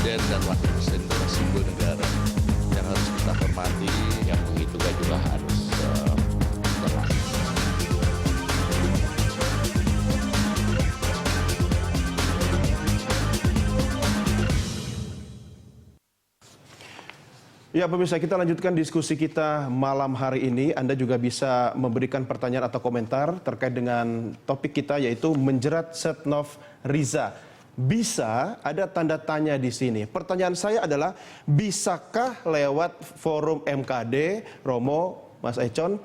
Presiden dan Wakil Presiden itu adalah simbol negara yang harus kita hormati, yang begitu juga harus berlaku. Ya pemirsa, kita lanjutkan diskusi kita malam hari ini. Anda juga bisa memberikan pertanyaan atau komentar terkait dengan topik kita, yaitu menjerat Setnov Riza. Bisa, ada tanda tanya di sini. Pertanyaan saya adalah, bisakah lewat forum MKD, Romo, Mas Econ,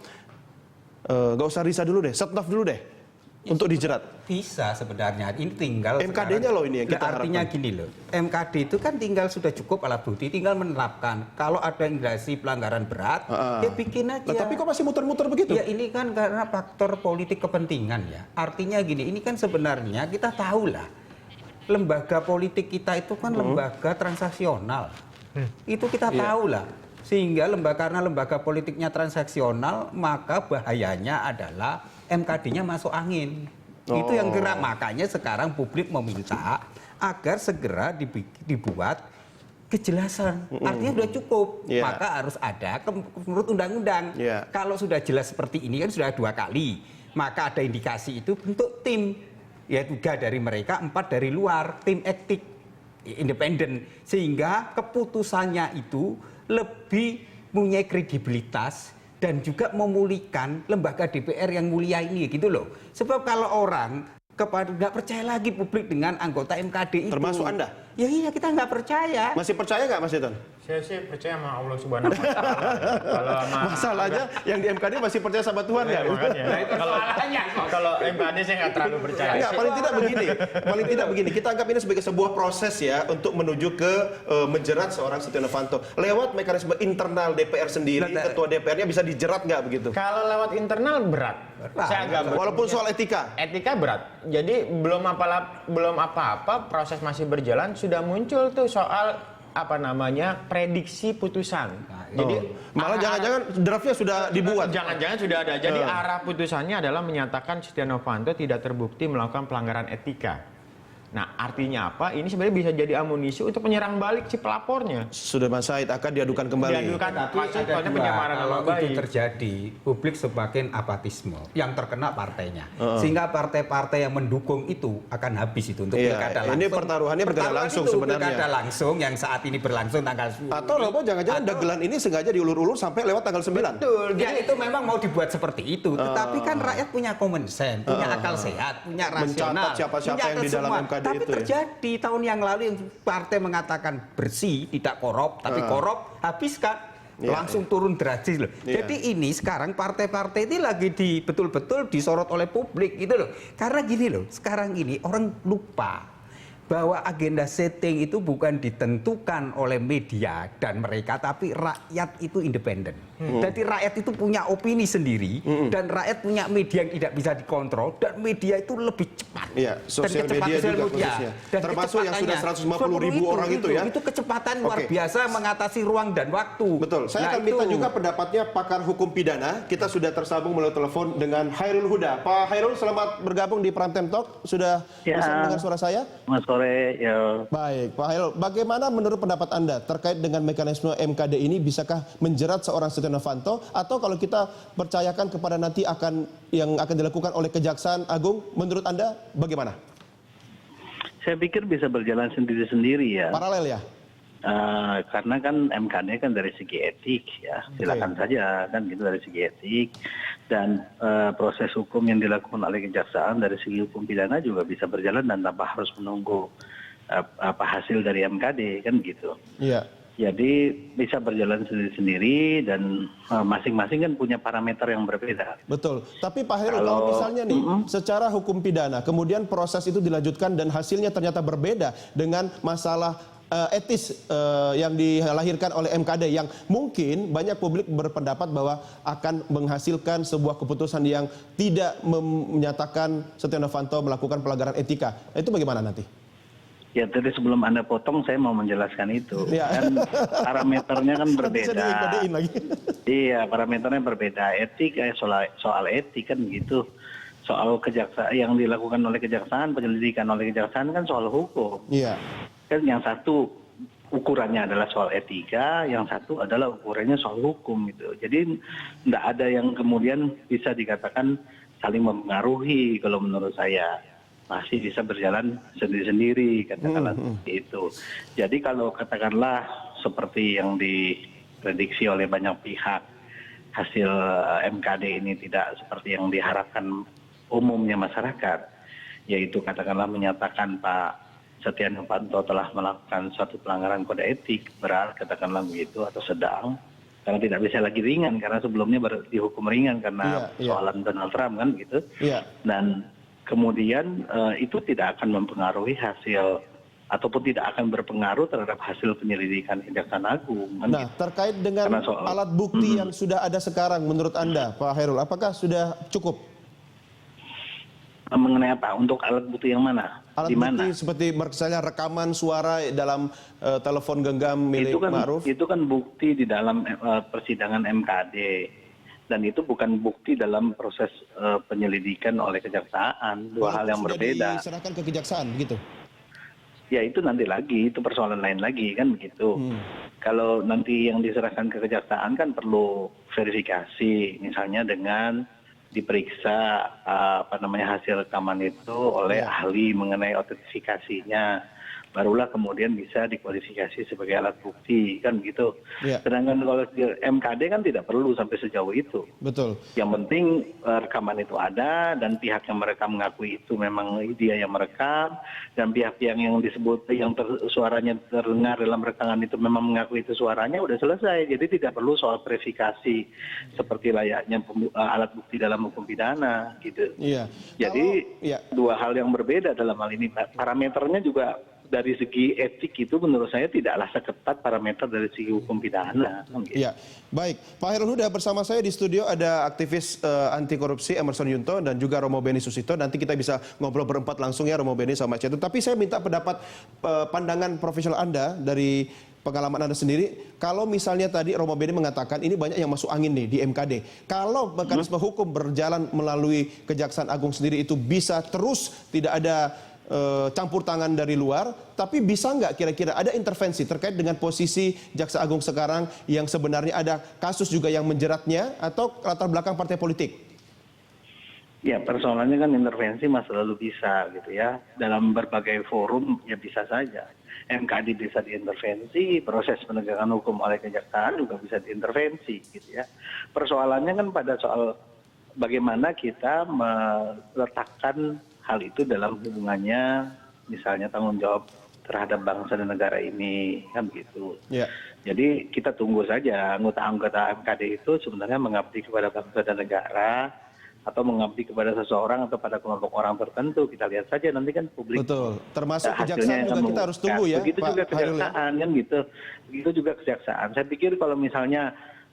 nggak usah Riza dulu deh, Setnov dulu deh, untuk dijerat? Bisa sebenarnya, ini tinggal MKD-nya loh ini yang kita artinya harapkan. gini loh, MKD itu kan tinggal sudah cukup alat bukti, tinggal menerapkan. Kalau ada indikasi pelanggaran berat, ya bikin aja. Tapi kok masih muter-muter begitu? Ya ini kan karena faktor politik kepentingan ya. Artinya gini, ini kan sebenarnya kita tahu lah, lembaga politik kita itu kan lembaga transaksional. Itu kita tahu lah. Sehingga karena lembaga politiknya transaksional, maka bahayanya adalah MKD-nya masuk angin. Itu yang gerak, makanya sekarang publik meminta agar segera dibuat kejelasan. Artinya sudah cukup, maka harus ada menurut undang-undang. Kalau sudah jelas seperti ini kan sudah 2 kali, maka ada indikasi itu bentuk tim. Ya 3 dari mereka, 4 dari luar, tim etik independen, sehingga keputusannya itu lebih punya kredibilitas dan juga memulihkan lembaga DPR yang mulia ini gitu loh. Sebab kalau orang nggak percaya lagi publik dengan anggota MKD itu. Termasuk Anda? Ya iya, kita nggak percaya. Masih percaya nggak Mas Eton? Saya sih percaya sama Allah Subhanahu wa Ta'ala. Masalahnya yang di MKD masih percaya sama Tuhan ya? Makanya. Kalau MKD saya nggak terlalu percaya. Enggak, paling tidak begini. Kita anggap ini sebagai sebuah proses ya untuk menuju ke menjerat seorang Setia Novanto. Lewat mekanisme internal DPR sendiri, ketua DPR-nya bisa dijerat nggak begitu? Kalau lewat internal berat. Saya agak walaupun soal etika. Etika berat. Jadi belum apa-apa, proses masih berjalan, sudah muncul tuh soal prediksi putusan. Jadi malah jangan-jangan draftnya sudah dibuat. Jangan-jangan sudah ada. Jadi arah putusannya adalah menyatakan Setia Novanto tidak terbukti melakukan pelanggaran etika. Nah, artinya apa? Ini sebenarnya bisa jadi amunisi untuk menyerang balik si pelapornya. Sudah Mas Said akan diadukan kembali. Diadukan, Tapi penyamaran kalau nama itu baik. terjadi, publik semakin apatisme. Yang terkena partainya. Sehingga partai-partai yang mendukung itu akan habis itu untuk pilkada langsung. Ini pertaruhannya berjalan langsung itu, sebenarnya. Pilkada langsung yang saat ini berlangsung tanggal 10. Atau Robo jangan-jangan dagelan ini sengaja diulur-ulur sampai lewat tanggal 9. Betul. Ya itu memang mau dibuat seperti itu. Tetapi kan rakyat punya common sense, punya akal sehat, punya rasional. Mencatat siapa-siapa yang di dalam MKD tapi itu ya. Terjadi tahun yang lalu yang partai mengatakan bersih, tidak korup, tapi korup, habiskan. Langsung turun drastis loh. Jadi ini sekarang partai-partai ini lagi betul-betul disorot oleh publik gitu loh. Karena gini loh, sekarang ini orang lupa bahwa agenda setting itu bukan ditentukan oleh media dan mereka, tapi rakyat itu independen. Jadi rakyat itu punya opini sendiri dan rakyat punya media yang tidak bisa dikontrol dan media itu lebih cepat. Iya, sosial media juga khususnya. Dan termasuk yang sudah 150.000 orang itu ya. Itu kecepatan luar biasa mengatasi ruang dan waktu. Betul. Saya akan minta juga pendapatnya pakar hukum pidana. Kita sudah tersambung melalui telepon dengan Hairul Huda. Pak Hairul, selamat bergabung di Prime Time Talk. Sudah bisa mendengar suara saya? Selamat sore, ya. Baik, Pak Hairul, bagaimana menurut pendapat Anda terkait dengan mekanisme MKD ini? Bisakah menjerat seorang Setia Novanto, atau kalau kita percayakan kepada nanti yang akan dilakukan oleh Kejaksaan Agung, menurut Anda bagaimana? Saya pikir bisa berjalan sendiri-sendiri ya. Paralel ya? Karena kan MKD kan dari segi etik ya, silakan saja kan gitu dari segi etik, dan proses hukum yang dilakukan oleh Kejaksaan dari segi hukum pidana juga bisa berjalan dan tanpa harus menunggu hasil dari MKD kan gitu. Iya. Jadi bisa berjalan sendiri-sendiri dan masing-masing kan punya parameter yang berbeda. Betul. Tapi Pak Hairul, kalau misalnya nih secara hukum pidana kemudian proses itu dilanjutkan dan hasilnya ternyata berbeda dengan masalah etis yang dilahirkan oleh MKD, yang mungkin banyak publik berpendapat bahwa akan menghasilkan sebuah keputusan yang tidak menyatakan Setia Novanto melakukan pelanggaran etika. Itu bagaimana nanti? Ya, tadi sebelum Anda potong saya mau menjelaskan itu. Kan parameternya kan berbeda. Iya, parameternya berbeda. Etik soal etik kan gitu. Soal kejaksaan yang dilakukan oleh Kejaksaan, penyelidikan oleh Kejaksaan kan soal hukum. Iya. Kan yang satu ukurannya adalah soal etika, yang satu adalah ukurannya soal hukum gitu. Jadi tidak ada yang kemudian bisa dikatakan saling mempengaruhi kalau menurut saya. Masih bisa berjalan sendiri-sendiri, katakanlah seperti itu. Jadi kalau katakanlah seperti yang diprediksi oleh banyak pihak, hasil MKD ini tidak seperti yang diharapkan umumnya masyarakat, yaitu katakanlah menyatakan Pak Setia Novanto telah melakukan suatu pelanggaran kode etik berat, katakanlah begitu, atau sedang, karena tidak bisa lagi ringan, karena sebelumnya baru dihukum ringan karena soalan Donald Trump kan gitu. Dan kemudian itu tidak akan mempengaruhi hasil ataupun tidak akan berpengaruh terhadap hasil penyelidikan Kejaksaan Agung. Nah, terkait dengan alat bukti yang sudah ada sekarang menurut Anda, Pak Hairul, apakah sudah cukup? Mengenai apa? Untuk alat bukti yang mana? Alat bukti seperti misalnya rekaman suara dalam telepon genggam milik Ma'ruf? Itu kan bukti di dalam persidangan MKD. Dan itu bukan bukti dalam proses penyelidikan oleh kejaksaan, dua hal yang berbeda. Sudah diserahkan ke kejaksaan, begitu? Ya itu nanti lagi, itu persoalan lain lagi kan begitu. Kalau nanti yang diserahkan ke kejaksaan kan perlu verifikasi, misalnya dengan diperiksa hasil rekaman itu oleh ahli mengenai autentifikasinya. Barulah kemudian bisa dikualifikasi sebagai alat bukti kan gitu. Sedangkan kalau MKD kan tidak perlu sampai sejauh itu. Betul. Yang penting rekaman itu ada dan pihak yang merekam mengakui itu memang dia yang merekam, dan pihak-pihak yang disebut yang suaranya terdengar dalam rekaman itu memang mengakui itu suaranya, udah selesai. Jadi tidak perlu soal verifikasi seperti layaknya alat bukti dalam hukum pidana gitu. Jadi dua hal yang berbeda dalam hal ini. Parameternya juga dari segi etik itu menurut saya tidaklah seketat parameter dari segi hukum pidana. Iya, baik. Pak Hairul Huda, bersama saya di studio ada aktivis anti korupsi Emerson Yunto dan juga Romo Beni Susito. Nanti kita bisa ngobrol berempat langsung ya, Romo Beni sama Cetu. Tapi saya minta pendapat pandangan profesional Anda dari pengalaman Anda sendiri. Kalau misalnya tadi Romo Beni mengatakan ini banyak yang masuk angin nih di MKD. Kalau mekanisme hukum berjalan melalui Kejaksaan Agung sendiri itu bisa terus tidak ada campur tangan dari luar, tapi bisa nggak kira-kira ada intervensi terkait dengan posisi Jaksa Agung sekarang yang sebenarnya ada kasus juga yang menjeratnya atau latar belakang partai politik? Ya, persoalannya kan intervensi masih selalu bisa gitu ya. Dalam berbagai forum ya bisa saja. MKD bisa diintervensi, proses penegakan hukum oleh kejaksaan juga bisa diintervensi gitu ya. Persoalannya kan pada soal bagaimana kita meletakkan hal itu dalam hubungannya, misalnya tanggung jawab terhadap bangsa dan negara ini, kan begitu. Jadi kita tunggu saja anggota-anggota MKD itu sebenarnya mengabdi kepada bangsa dan negara atau mengabdi kepada seseorang atau pada kelompok orang tertentu. Kita lihat saja nanti kan publik. Betul. Termasuk kejaksaan juga kita harus tunggu ya. Begitu juga kejaksaan kan gitu. Begitu juga kejaksaan. Saya pikir kalau misalnya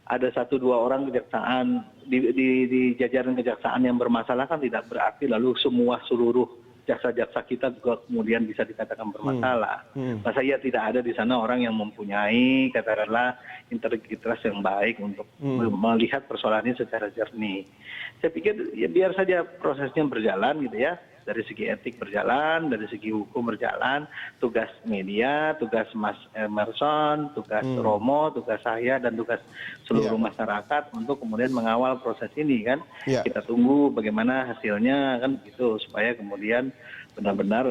ada 1-2 orang kejaksaan di jajaran kejaksaan yang bermasalah kan tidak berarti lalu seluruh jaksa-jaksa kita juga kemudian bisa dikatakan bermasalah. Masa ya tidak ada di sana orang yang mempunyai katakanlah integritas yang baik untuk melihat persoalan ini secara jernih. Saya pikir ya biar saja prosesnya berjalan gitu ya. Dari segi etik berjalan, dari segi hukum berjalan, tugas media, tugas Mas Emerson, tugas Romo, tugas saya, dan tugas seluruh masyarakat untuk kemudian mengawal proses ini kan. Kita tunggu bagaimana hasilnya kan gitu, supaya kemudian benar-benar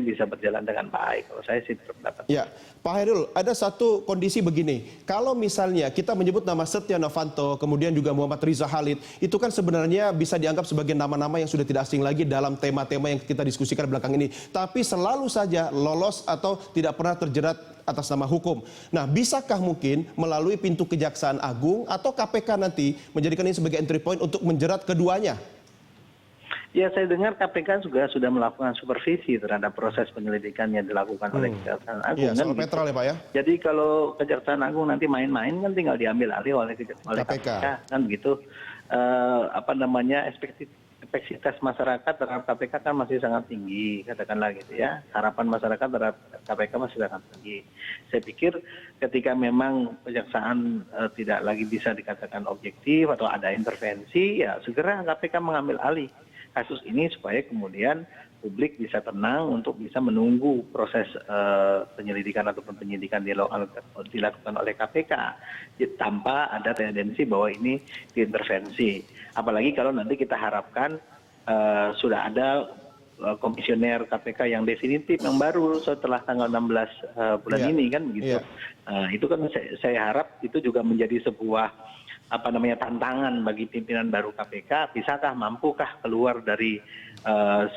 bisa berjalan dengan baik. Kalau saya sih berpendapat. Ya, Pak Hairul, ada satu kondisi begini. Kalau misalnya kita menyebut nama Setia Novanto, kemudian juga Muhammad Riza Khalid, itu kan sebenarnya bisa dianggap sebagai nama-nama yang sudah tidak asing lagi dalam tema-tema yang kita diskusikan belakang ini. Tapi selalu saja lolos atau tidak pernah terjerat atas nama hukum. Nah, bisakah mungkin melalui pintu Kejaksaan Agung atau KPK nanti menjadikan ini sebagai entry point untuk menjerat keduanya? Ya, saya dengar KPK juga sudah melakukan supervisi terhadap proses penyelidikan yang dilakukan oleh Kejaksaan Agung. Iya, soal petrol ya Pak ya? Jadi kalau Kejaksaan Agung nanti main-main kan tinggal diambil alih oleh KPK kan begitu. Efektivitas masyarakat terhadap KPK kan masih sangat tinggi, katakanlah gitu ya. Harapan masyarakat terhadap KPK masih sangat tinggi. Saya pikir ketika memang kejaksaan tidak lagi bisa dikatakan objektif atau ada intervensi, ya segera KPK mengambil alih kasus ini supaya kemudian publik bisa tenang untuk bisa menunggu proses penyelidikan ataupun penyidikan dilakukan oleh KPK tanpa ada tendensi bahwa ini diintervensi. Apalagi kalau nanti kita harapkan sudah ada komisioner KPK yang definitif yang baru setelah tanggal 16 bulan ini kan begitu. Itu kan saya harap itu juga menjadi sebuah tantangan bagi pimpinan baru KPK. Bisakah, mampukah keluar dari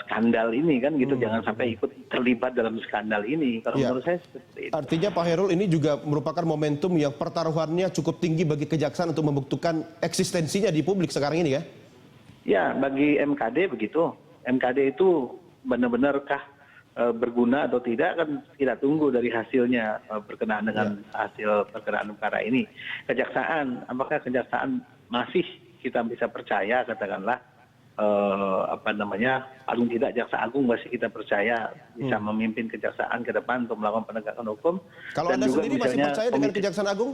skandal ini kan gitu, jangan sampai ikut terlibat dalam skandal ini. Kalau menurut saya seperti itu. Artinya Pak Khairul ini juga merupakan momentum yang pertaruhannya cukup tinggi bagi kejaksaan untuk membuktikan eksistensinya di publik sekarang ini ya? Ya, bagi MKD begitu. MKD itu benar-benarkah berguna atau tidak kan kita tunggu dari hasilnya berkenaan dengan hasil perkiraan perkara ini. Kejaksaan, apakah kejaksaan masih kita bisa percaya katakanlah paling tidak Jaksa Agung masih kita percaya bisa memimpin kejaksaan ke depan untuk melakukan penegakan hukum. Kalau Anda sendiri masih percaya dengan Kejaksaan Agung?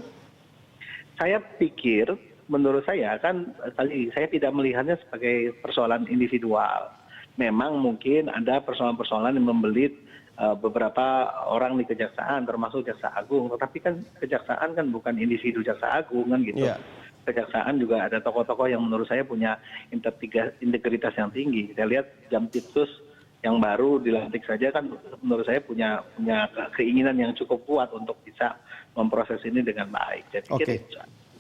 Saya pikir, menurut saya kan tadi saya tidak melihatnya sebagai persoalan individual. Memang mungkin ada persoalan-persoalan yang membelit beberapa orang di kejaksaan, termasuk Jaksa Agung. Tetapi kan kejaksaan kan bukan individu Jaksa Agung kan gitu. Kejaksaan juga ada tokoh-tokoh yang menurut saya punya integritas yang tinggi. Kita lihat Jampitsus yang baru dilantik saja kan menurut saya punya keinginan yang cukup kuat untuk bisa memproses ini dengan baik. Jadi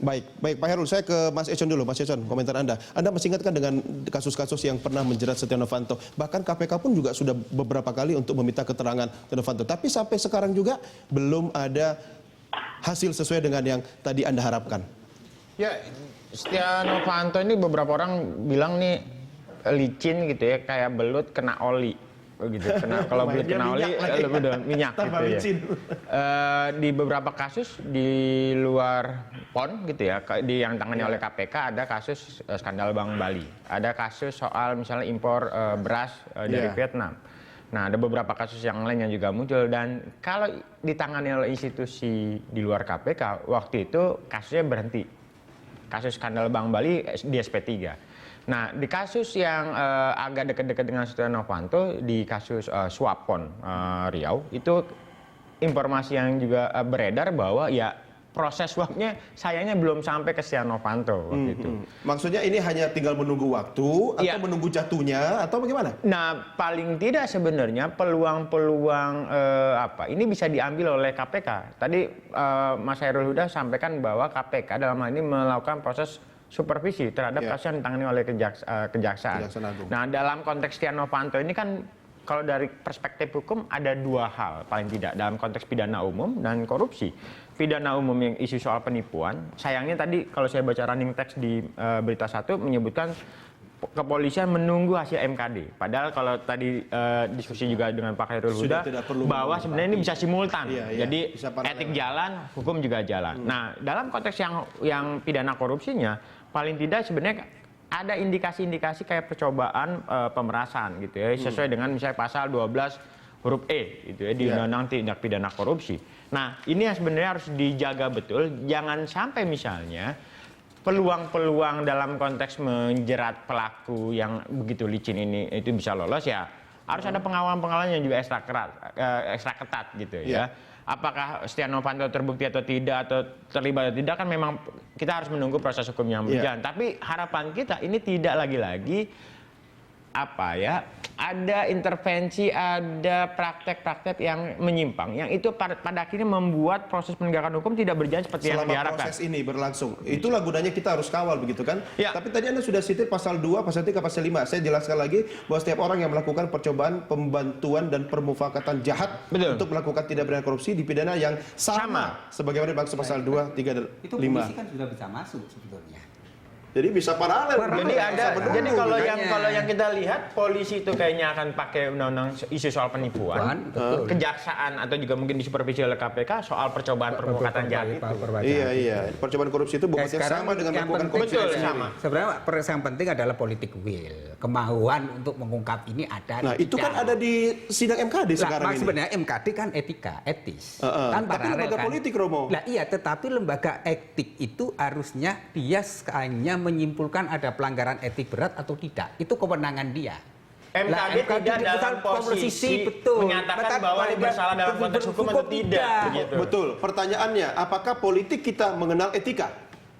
Baik Pak Khairul, saya ke Mas Econ dulu. Mas Econ, komentar Anda. Anda masih ingatkan dengan kasus-kasus yang pernah menjerat Setia Novanto. Bahkan KPK pun juga sudah beberapa kali untuk meminta keterangan Setia Novanto. Tapi sampai sekarang juga belum ada hasil sesuai dengan yang tadi Anda harapkan. Ya, Setia Novanto ini beberapa orang bilang nih licin gitu ya, kayak belut kena oli. Gitu. Kalau belut kena oli, lebih udah minyak gitu ya. Di beberapa kasus di luar PON gitu ya, yang tangani oleh KPK ada kasus skandal Bank Bali, ada kasus soal misalnya impor beras dari Vietnam. Nah, ada beberapa kasus yang lain yang juga muncul dan kalau ditangani oleh institusi di luar KPK, waktu itu kasusnya berhenti. Kasus skandal Bank Bali di SP3. Nah, di kasus yang agak dekat-dekat dengan Setia Novanto, di kasus suap PON Riau, itu informasi yang juga beredar bahwa ya proses suapnya sayangnya belum sampai ke Setia Novanto waktu itu. Maksudnya ini hanya tinggal menunggu waktu atau menunggu jatuhnya atau bagaimana? Nah, paling tidak sebenarnya peluang-peluang ini bisa diambil oleh KPK. Tadi Mas Khairul Huda sampaikan bahwa KPK dalam hal ini melakukan proses supervisi terhadap kasus yang ditangani oleh kejaksaan. Nah, dalam konteks Setia Novanto ini kan kalau dari perspektif hukum ada dua hal paling tidak dalam konteks pidana umum dan korupsi. Pidana umum yang isu soal penipuan, sayangnya tadi kalau saya baca running text di berita 1 menyebutkan kepolisian menunggu hasil MKD. Padahal kalau tadi diskusi juga dengan Pak Khairul Huda bahwa sebenarnya ini bisa simultan. Jadi etik jalan, hukum juga jalan. Nah, dalam konteks yang pidana korupsinya paling tidak sebenarnya ada indikasi-indikasi kayak percobaan pemerasan gitu ya, sesuai dengan misalnya pasal 12 huruf E gitu ya di Undang-Undang Tindak Pidana Korupsi. Nah, ini yang sebenarnya harus dijaga betul, jangan sampai misalnya peluang-peluang dalam konteks menjerat pelaku yang begitu licin ini itu bisa lolos ya. Harus ada pengawalan-pengawalan yang juga ekstra ketat gitu ya. Apakah Setia Novanto terbukti atau tidak atau terlibat atau tidak kan memang kita harus menunggu proses hukum yang berjalan. Tapi harapan kita ini tidak lagi-lagi ada intervensi, ada praktek-praktek yang menyimpang, yang itu pada akhirnya membuat proses penegakan hukum tidak berjalan seperti yang diharapkan. Selama proses ini berlangsung, itulah gunanya kita harus kawal begitu kan? Tapi tadi Anda sudah cite pasal 2, pasal 3, pasal 5. Saya jelaskan lagi bahwa setiap orang yang melakukan percobaan, pembantuan dan permufakatan jahat untuk melakukan tindak pidana korupsi dipidana yang sama sebagaimana dimaksud pasal 2, 3 dan 5. Itu polisi kan sudah bisa masuk sebetulnya. Jadi bisa paralel. Jadi kalau yang kita lihat polisi itu kayaknya akan pakai undang-undang isu soal penipuan, kejaksaan atau juga mungkin disupervisi oleh KPK soal percobaan permufakatan jahat itu. Iya. Percobaan korupsi itu bukannya sama dengan melakukan korupsi. Betul, sama. Sebenarnya yang penting adalah politik will, kemauan untuk mengungkap ini ada. Nah, itu kan ada di sidang MKD sekarang ini. Sebenarnya MKD kan etis. Kan tapi lembaga politik, Romo. Nah, iya, tetapi lembaga etik itu harusnya dia hanya menyimpulkan ada pelanggaran etik berat atau tidak. Itu kewenangan dia. MKD tidak dalam posisi betul. menyatakan bahwa ini bersalah dalam konteks hukum atau tidak. Begitu. Betul. Pertanyaannya, apakah politik kita mengenal etika?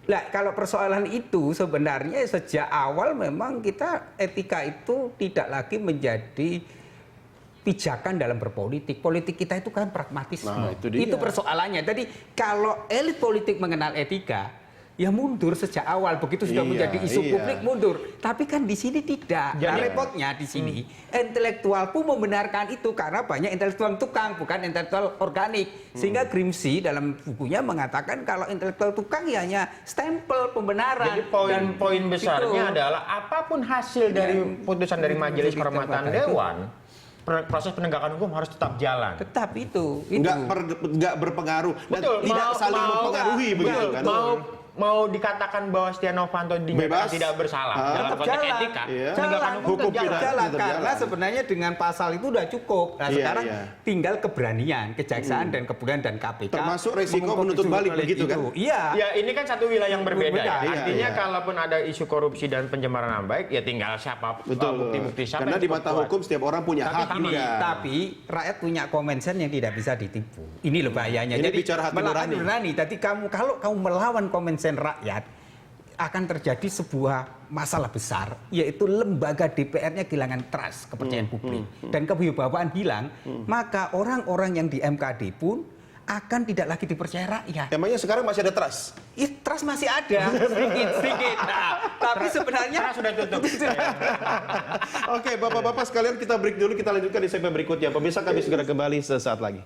Nah, kalau persoalan itu sebenarnya sejak awal memang kita etika itu tidak lagi menjadi pijakan dalam berpolitik. Politik kita itu kan pragmatisme. Nah, itu dia. Itu persoalannya. Jadi kalau elit politik mengenal etika, ya mundur sejak awal. Begitu sudah menjadi isu publik mundur. Tapi kan di sini tidak. Nah, repotnya di sini intelektual pun membenarkan itu karena banyak intelektual tukang, bukan intelektual organik. Sehingga Grimsey dalam bukunya mengatakan kalau intelektual tukang ya hanya stempel pembenaran. Jadi poin besarnya adalah apapun hasil dari putusan dari Majelis Kehormatan Dewan, proses penegakan hukum harus tetap jalan. Tetap itu. Nggak berpengaruh dan Betul, tidak saling mempengaruhi begitu kan? Mau dikatakan bahwa Setia Novanto dinyatakan Bebas. tidak bersalah dalam Tetap konteks jalan. etika, Iya. penegakan Jalan, hukum hukum tetap pidana. jalan. tetap karena jalan. sebenarnya dengan pasal itu udah cukup. Nah, Iya, sekarang iya. tinggal keberanian kejaksaan dan kemudian dan KPK. Termasuk resiko mengungkap menuntut isu balik oleh begitu kan? itu. Iya. Ya ini kan satu wilayah yang berbeda. Berbeda. Ya. Artinya Iya. kalaupun ada isu korupsi dan pencemaran nama baik, ya tinggal siapa Betul. bukti-bukti siapa Karena yang di cukup mata kuat. hukum setiap orang punya hak juga. Tapi rakyat punya common sense yang tidak bisa ditipu. Ini loh bahayanya. Ini Jadi bicara hati melawan nurani. Jadi kalau kamu melawan common sense rakyat, akan terjadi sebuah masalah besar, yaitu lembaga DPR-nya kehilangan trust, kepercayaan publik, dan kewibawaan hilang, maka orang-orang yang di MKD pun akan tidak lagi dipercaya rakyat. Emangnya sekarang masih ada trust? Trust masih ada, sedikit. Nah, tapi sebenarnya Trust sudah tutup. Oke, Bapak-bapak sekalian kita break dulu, kita lanjutkan di segmen berikutnya. Pemirsa kami segera kembali sesaat lagi.